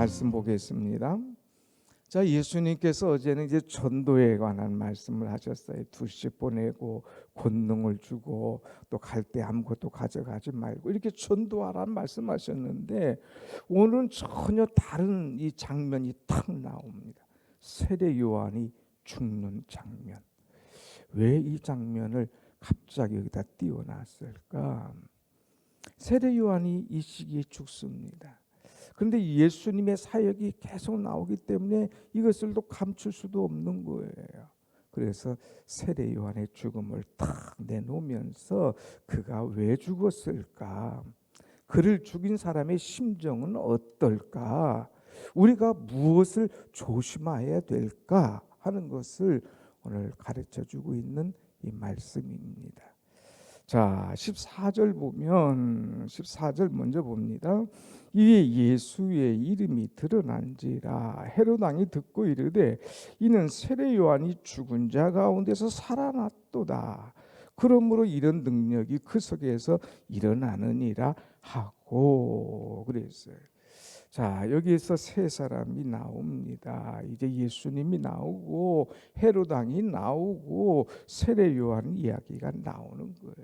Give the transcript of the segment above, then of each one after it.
말씀 보겠습니다. 자, 예수님께서 어제는 이제 전도에 관한 말씀을 하셨어요. 2씩 보내고 권능을 주고 또 갈 때 아무것도 가져가지 말고 이렇게 전도하라는 말씀하셨는데, 오늘은 전혀 다른 이 장면이 탁 나옵니다. 세례 요한이 죽는 장면. 왜 이 장면을 갑자기 여기다 띄워놨을까? 세례 요한이 이 시기에 죽습니다. 그런데 예수님의 사역이 계속 나오기 때문에 이것을 또 감출 수도 없는 거예요. 그래서 세례 요한의 죽음을 탁 내놓으면서 그가 왜 죽었을까? 그를 죽인 사람의 심정은 어떨까? 우리가 무엇을 조심해야 될까 하는 것을 오늘 가르쳐 주고 있는 이 말씀입니다. 자, 14절 보면 14절 먼저 봅니다. 이에 예수의 이름이 드러난지라 헤롯 왕이 듣고 이르되 이는 세례 요한이 죽은 자 가운데서 살아났도다. 그러므로 이런 능력이 그 속에서 일어나느니라 하고 그랬어요. 자, 여기에서 세 사람이 나옵니다. 이제 예수님이 나오고 헤롯 왕이 나오고 세례 요한 이야기가 나오는 거예요.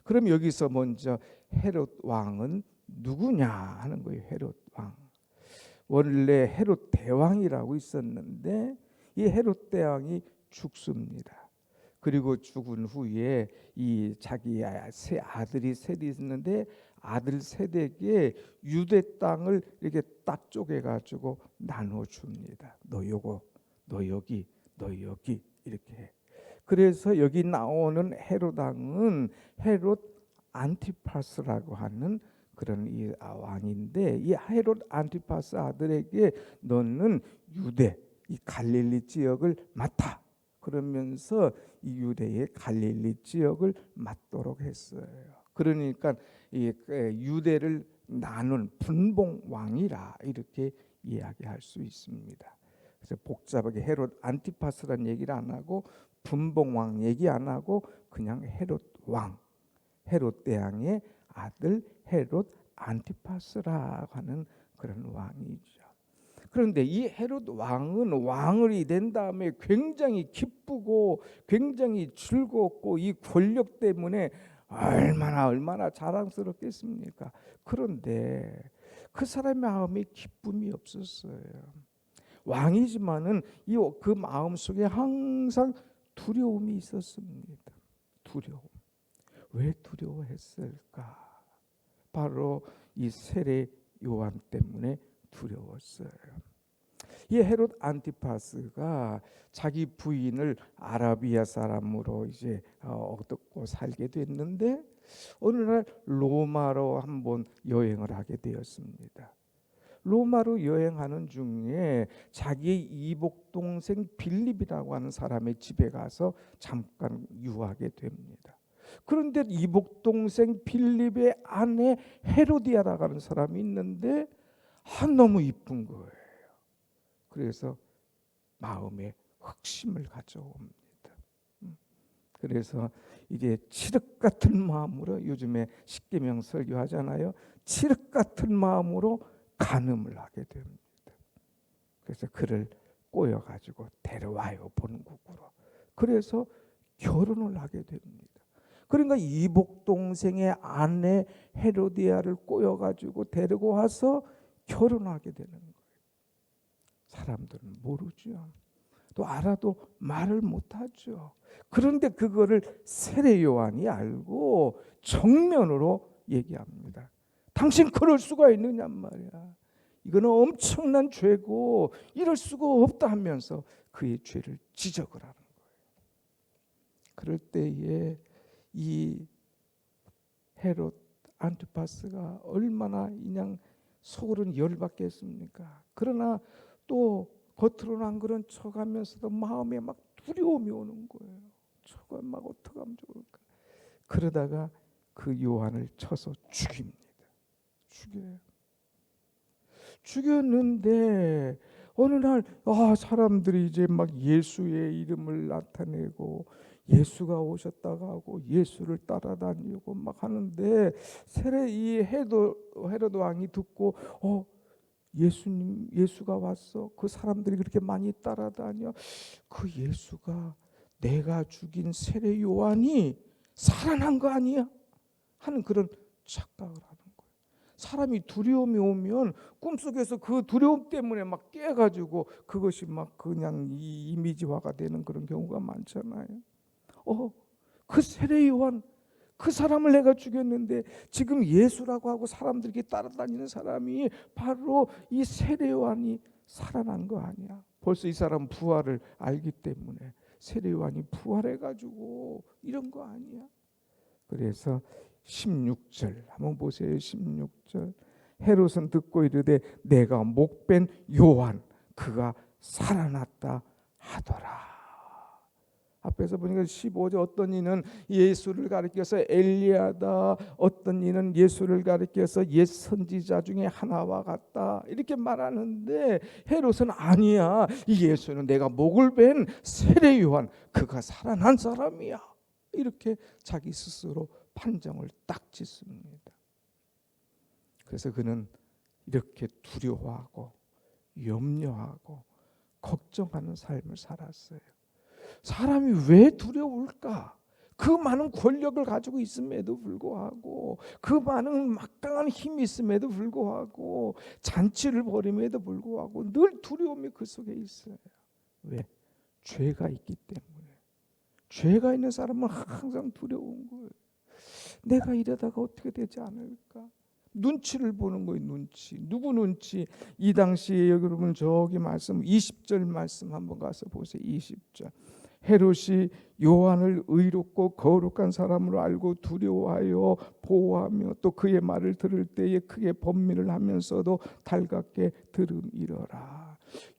그럼 여기서 먼저 헤롯 왕은 누구냐 하는 거예요. 헤롯 왕. 원래 헤롯 대왕이라고 있었는데 이 헤롯 대왕이 죽습니다. 그리고 죽은 후에 이 자기 세 아들이 셋이 있는데 아들 셋에게 유대 땅을 이렇게 딱 쪼개 가지고 나눠 줍니다. 너 요거, 너 여기, 너 여기 이렇게 해. 그래서 여기 나오는 헤롯 왕은 헤롯 안티파스라고 하는 그런 이 왕인데, 이 헤롯 안티파스 아들에게 너는 유대 이 갈릴리 지역을 맡아. 그러면서 이 유대의 갈릴리 지역을 맡도록 했어요. 그러니까 이 유대를 나눈 분봉 왕이라 이렇게 이야기할 수 있습니다. 그래서 복잡하게 헤롯 안티파스라는 얘기를 안 하고 분봉 왕 얘기 안 하고 그냥 헤롯 왕, 헤롯 대왕의 아들 헤롯 안티파스라고 하는 그런 왕이죠. 그런데 이 헤롯 왕은 왕이 된 다음에 굉장히 기쁘고 굉장히 즐겁고 이 권력 때문에 얼마나 자랑스럽겠습니까? 그런데 그 사람의 마음에 기쁨이 없었어요. 왕이지만은 그 마음 속에 항상 두려움이 있었습니다. 두려움. 왜 두려워했을까? 바로 이 세례 요한 때문에 두려웠어요. 이 헤롯 안티파스가 자기 부인을 아라비아 사람으로 이제 얻고 살게 됐는데, 어느 날 로마로 한번 여행을 하게 되었습니다. 로마로 여행하는 중에 자기의 이복 동생 빌립이라고 하는 사람의 집에 가서 잠깐 유하게 됩니다. 그런데 이복 동생 빌립의 아내 헤로디아라고 하는 사람이 있는데 너무 이쁜 거예요. 그래서 마음에 흑심을 가져옵니다. 그래서 이제 칠흑 같은 마음으로, 요즘에 십계명 설교하잖아요. 칠흑 같은 마음으로 간음을 하게 됩니다. 그래서 그를 꼬여가지고 데려와요, 본국으로. 그래서 결혼을 하게 됩니다. 그러니까 이복 동생의 아내 헤로디아를 꼬여가지고 데리고 와서 결혼하게 되는 거예요. 사람들은 모르죠. 또 알아도 말을 못하죠. 그런데 그거를 세례 요한이 알고 정면으로 얘기합니다. 당신 그럴 수가 있느냐 말이야. 이거는 엄청난 죄고 이럴 수가 없다 하면서 그의 죄를 지적을 하는 거예요. 그럴 때에 이 헤롯 안티파스가 얼마나 그냥 속으로는 열받겠습니까? 그러나 또 겉으로는 안 그런 척하면서도 마음에 막 두려움이 오는 거예요. 저걸 막 어떡하면 좋을까? 그러다가 그 요한을 쳐서 죽입니다. 죽여요. 죽였는데 어느 날 사람들이 이제 막 예수의 이름을 나타내고 예수가 오셨다고 하고 예수를 따라다니고 막 하는데 이 헤롯 왕이 듣고 예수가 왔어. 그 사람들이 그렇게 많이 따라다녀. 그 예수가 내가 죽인 세례 요한이 살아난 거 아니야? 하는 그런 착각을 하는 거예요. 사람이 두려움이 오면 꿈속에서 그 두려움 때문에 막 깨가지고 그것이 막 그냥 이 이미지화가 되는 그런 경우가 많잖아요. 그 세례 요한, 그 사람을 내가 죽였는데 지금 예수라고 하고 사람들에게 따라다니는 사람이 바로 이 세례 요한이 살아난 거 아니야. 벌써 이 사람 부활을 알기 때문에 세례 요한이 부활해가지고 이런 거 아니야. 그래서 16절 한번 보세요. 16절 헤롯은 듣고 이르되 내가 목벤 요한 그가 살아났다 하더라. 앞에서 보니까 15절 어떤 이는 예수를 가리켜서 엘리야다, 어떤 이는 예수를 가리켜서 옛 선지자 중에 하나와 같다 이렇게 말하는데 헤롯은 아니야. 이 예수는 내가 목을 벤 세례 요한 그가 살아난 사람이야. 이렇게 자기 스스로 판정을 딱 짓습니다. 그래서 그는 이렇게 두려워하고 염려하고 걱정하는 삶을 살았어요. 사람이 왜 두려울까? 그 많은 권력을 가지고 있음에도 불구하고, 그 많은 막강한 힘이 있음에도 불구하고, 잔치를 벌임에도 불구하고 늘 두려움이 그 속에 있어요. 왜? 죄가 있기 때문에. 죄가 있는 사람은 항상 두려운 거예요. 내가 이러다가 어떻게 되지 않을까? 눈치를 보는 거예요. 눈치. 누구 눈치? 이 당시에 여러분 저기 말씀 20절 말씀 한번 가서 보세요. 20절. 헤롯이 요한을 의롭고 거룩한 사람으로 알고 두려워하여 보호하며 또 그의 말을 들을 때에 크게 번민을 하면서도 달갑게 들음이러라.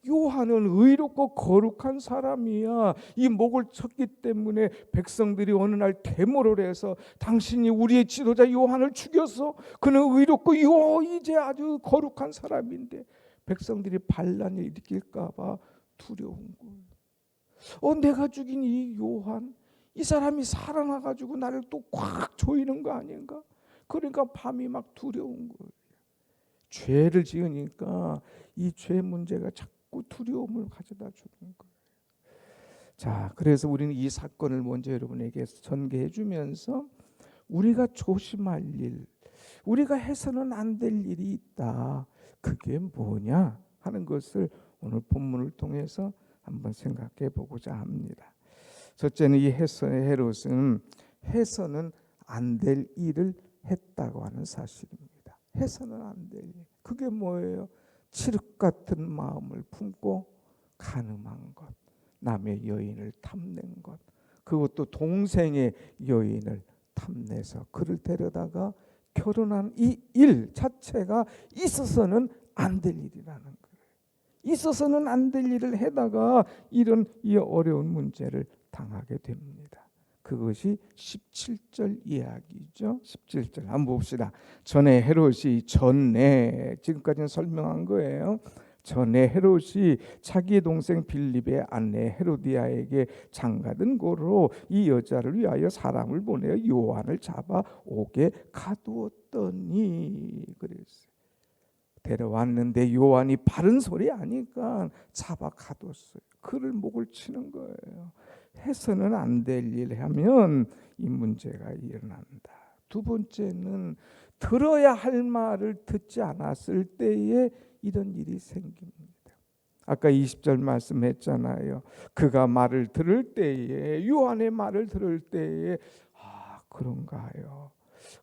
요한은 의롭고 거룩한 사람이야. 이 목을 쳤기 때문에 백성들이 어느 날 데모를 해서 당신이 우리의 지도자 요한을 죽여서 그는 의롭고 이제 아주 거룩한 사람인데 백성들이 반란을 일으킬까 봐 두려운 거예요. 내가 죽인 이 요한, 이 사람이 살아나가지고 나를 또 꽉 조이는 거 아닌가? 그러니까 밤이 막 두려운 거예요. 죄를 지으니까 이 죄 문제가 자꾸 두려움을 가져다 주는 거예요. 자, 그래서 우리는 이 사건을 먼저 여러분에게 전개해 주면서 우리가 조심할 일, 우리가 해서는 안 될 일이 있다. 그게 뭐냐 하는 것을 오늘 본문을 통해서 한번 생각해 보고자 합니다. 첫째는 이 헤롯은 해서는 안 될 일을 했다고 하는 사실입니다. 해서는 안 될 일. 그게 뭐예요? 칠흑 같은 마음을 품고 간음한 것, 남의 여인을 탐낸 것, 그것도 동생의 여인을 탐내서 그를 데려다가 결혼한 이 일 자체가 있어서는 안 될 일이라는 거예요. 있어서는 안 될 일을 해다가 이런 이 어려운 문제를 당하게 됩니다. 그것이 17절 이야기죠. 17절 한번 봅시다. 전에 헤롯이 지금까지는 설명한 거예요. 전에 헤롯이 자기의 동생 빌립의 아내 헤로디아에게 장가든 고로 이 여자를 위하여 사람을 보내어 요한을 잡아 오게 가두었더니 그랬어요. 데려왔는데 요한이 바른 소리 아니까 잡아 가뒀어요. 그를 목을 치는 거예요. 해서는 안 될 일 하면 이 문제가 일어난다. 두 번째는 들어야 할 말을 듣지 않았을 때에 이런 일이 생깁니다. 아까 20절 말씀했잖아요. 그가 말을 들을 때에, 요한의 말을 들을 때에 그런가요?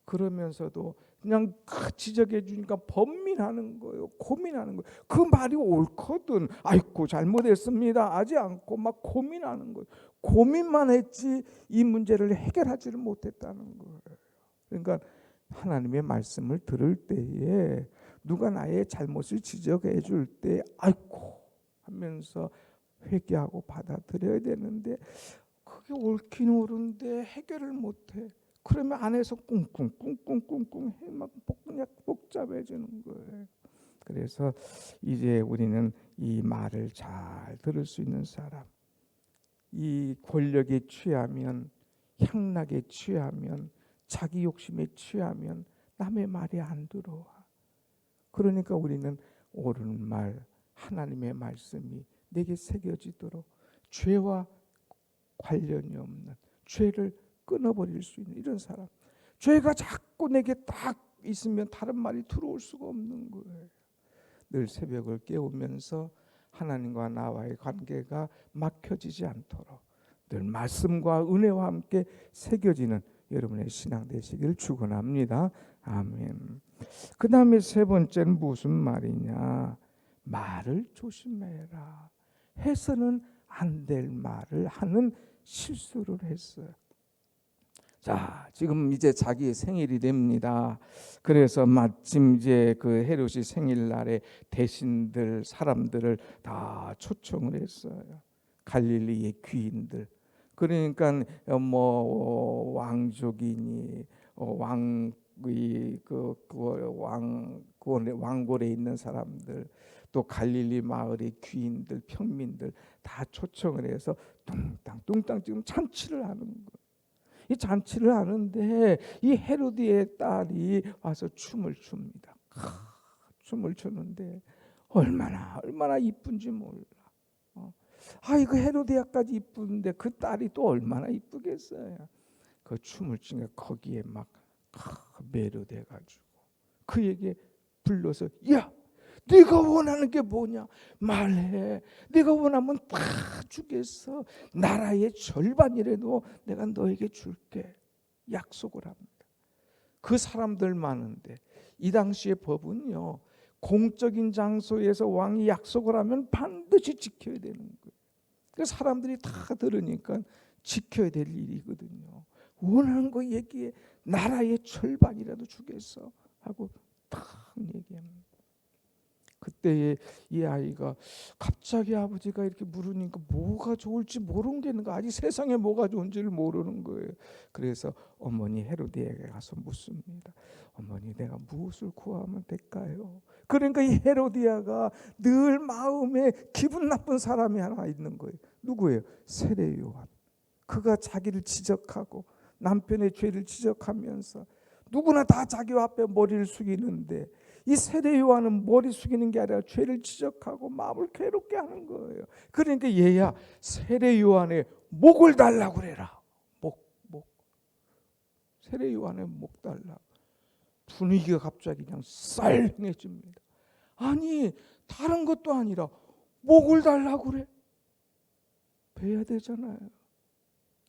그러면서도 그냥 지적해 주니까 번민하는 거예요. 고민하는 거예요. 그 말이 옳거든. 아이고 잘못했습니다. 하지 않고 막 고민하는 거예요. 고민만 했지 이 문제를 해결하지를 못했다는 거예요. 그러니까 하나님의 말씀을 들을 때에 누가 나의 잘못을 지적해 줄 때 아이고 하면서 회개하고 받아들여야 되는데 그게 옳긴 옳은데 해결을 못해. 그러면 안에서 꿍꿍 해 막 복잡해지는 거예요. 그래서 이제 우리는 이 말을 잘 들을 수 있는 사람, 이 권력에 취하면, 향락에 취하면, 자기 욕심에 취하면 남의 말이 안 들어와. 그러니까 우리는 옳은 말, 하나님의 말씀이 내게 새겨지도록 죄와 관련이 없는, 죄를 끊어버릴 수 있는 이런 사람. 죄가 자꾸 내게 딱 있으면 다른 말이 들어올 수가 없는 거예요. 늘 새벽을 깨우면서 하나님과 나와의 관계가 막혀지지 않도록 늘 말씀과 은혜와 함께 새겨지는 여러분의 신앙 되시기를 축원합니다. 아멘. 그 다음에 세 번째는 무슨 말이냐? 말을 조심해라. 해서는 안 될 말을 하는 실수를 했어요. 자, 지금 이제 자기의 생일이 됩니다. 그래서 마침 이제 그 헤롯이 생일날에 대신들 사람들을 다 초청을 했어요. 갈릴리의 귀인들. 그러니까 뭐 왕족이니 왕의 왕골에 있는 사람들, 또 갈릴리 마을의 귀인들, 평민들 다 초청을 해서 뚱땅 지금 잔치를 하는 거예요. 이 잔치를 하는데 이 헤로디의 딸이 와서 춤을 춥니다. 춤을 추는데 얼마나 이쁜지 몰라. 이거 헤로디아까지 이쁜데 그 딸이 또 얼마나 이쁘겠어요. 그 춤을 추니까 거기에 막 매료돼가지고 그에게 불러서, 야, 네가 원하는 게 뭐냐? 말해. 네가 원하면 다 주겠어. 나라의 절반이라도 내가 너에게 줄게. 약속을 합니다. 그 사람들 많은데 이 당시의 법은요, 공적인 장소에서 왕이 약속을 하면 반드시 지켜야 되는 거예요. 그 사람들이 다 들으니까 지켜야 될 일이거든요. 원하는 거 얘기해. 나라의 절반이라도 주겠어 하고 딱 얘기합니다. 그때에 이 아이가 갑자기 아버지가 이렇게 물으니까 뭐가 좋을지 모르는 게 있는 거, 아직 세상에 뭐가 좋은지를 모르는 거예요. 그래서 어머니 헤로디에게 가서 묻습니다. 어머니, 내가 무엇을 구하면 될까요? 그러니까 이 헤로디아가 늘 마음에 기분 나쁜 사람이 하나 있는 거예요. 누구예요? 세례 요한. 그가 자기를 지적하고 남편의 죄를 지적하면서 누구나 다 자기 앞에 머리를 숙이는데 이 세례 요한은 머리 숙이는 게 아니라 죄를 지적하고 마음을 괴롭게 하는 거예요. 그러니까 얘야, 세례 요한의 목을 달라고 그래라. 목. 세례 요한의 목 달라. 분위기가 갑자기 그냥 쌀해집니다. 아니, 다른 것도 아니라 목을 달라고 그래. 베야 되잖아요.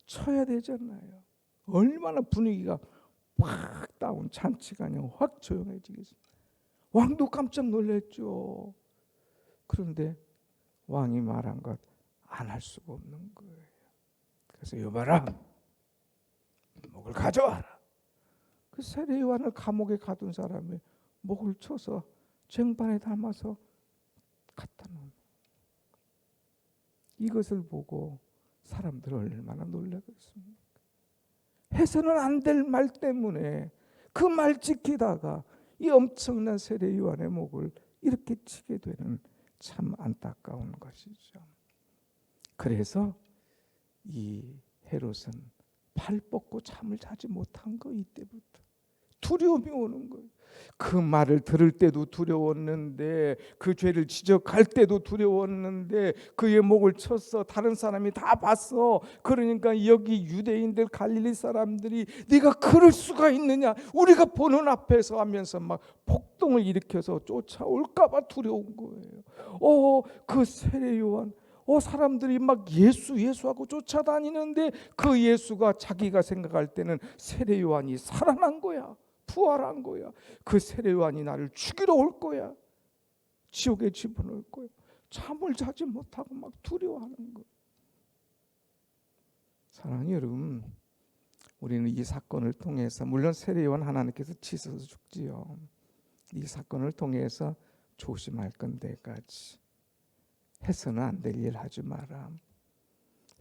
쳐야 되잖아요. 얼마나 분위기가 확 다운, 잔치가 그냥 확 조용해지겠습니다. 왕도 깜짝 놀랐죠. 그런데 왕이 말한 것 안 할 수가 없는 거예요. 그래서 여봐라, 목을 가져와라. 그 세례 요한을 감옥에 가둔 사람이 목을 쳐서 쟁반에 담아서 갖다 놓은. 이것을 보고 사람들 얼마나 놀라겠습니까? 해서는 안 될 말 때문에 그 말 지키다가 이 엄청난 세례 요한의 목을 이렇게 치게 되는, 참 안타까운 것이죠. 그래서 이 헤롯은 발 뻗고 잠을 자지 못한 거, 이때부터 두려움이 오는 거예요. 그 말을 들을 때도 두려웠는데, 그 죄를 지적할 때도 두려웠는데, 그의 목을 쳤어. 다른 사람이 다 봤어. 그러니까 여기 유대인들, 갈릴리 사람들이 네가 그럴 수가 있느냐, 우리가 보는 앞에서 하면서 막 폭동을 일으켜서 쫓아올까 봐 두려운 거예요. 그 세례 요한, 사람들이 막 예수하고 쫓아다니는데 그 예수가 자기가 생각할 때는 세례 요한이 살아난 거야. 부활한 거야. 그 세례 요한이 나를 죽이러 올 거야. 지옥에 집어넣을 거야. 잠을 자지 못하고 막 두려워하는 거야. 사랑하는 여러분, 우리는 이 사건을 통해서, 물론 세례 요한 하나님께서 치셔서 죽지요. 이 사건을 통해서 조심할 건 네 가지. 해서는 안 될 일 하지 마라.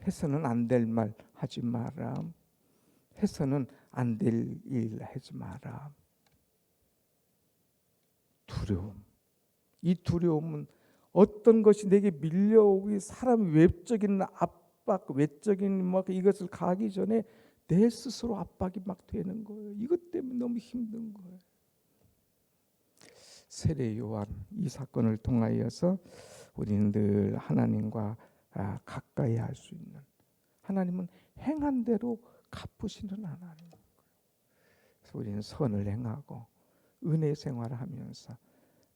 해서는 안 될 말 하지 마라. 해서는 안 될 일 하지 마라. 두려움. 이 두려움은 어떤 것이 내게 밀려오기, 사람 외적인 압박, 외적인 이것을 가기 전에 내 스스로 압박이 막 되는 거예요. 이것 때문에 너무 힘든 거예요. 세례 요한 이 사건을 통하여서 우리는 늘 하나님과 가까이 할 수 있는, 하나님은 행한 대로 갚으시는 하나님. 그래서 우리는 선을 행하고 은혜 생활을 하면서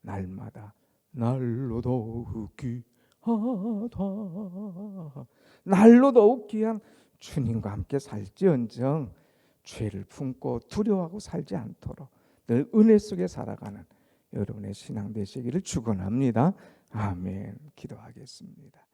날마다 날로 더욱 귀하다, 날로 더욱 귀한 주님과 함께 살지언정 죄를 품고 두려워하고 살지 않도록 늘 은혜 속에 살아가는 여러분의 신앙 되시기를 축원합니다. 아멘. 기도하겠습니다.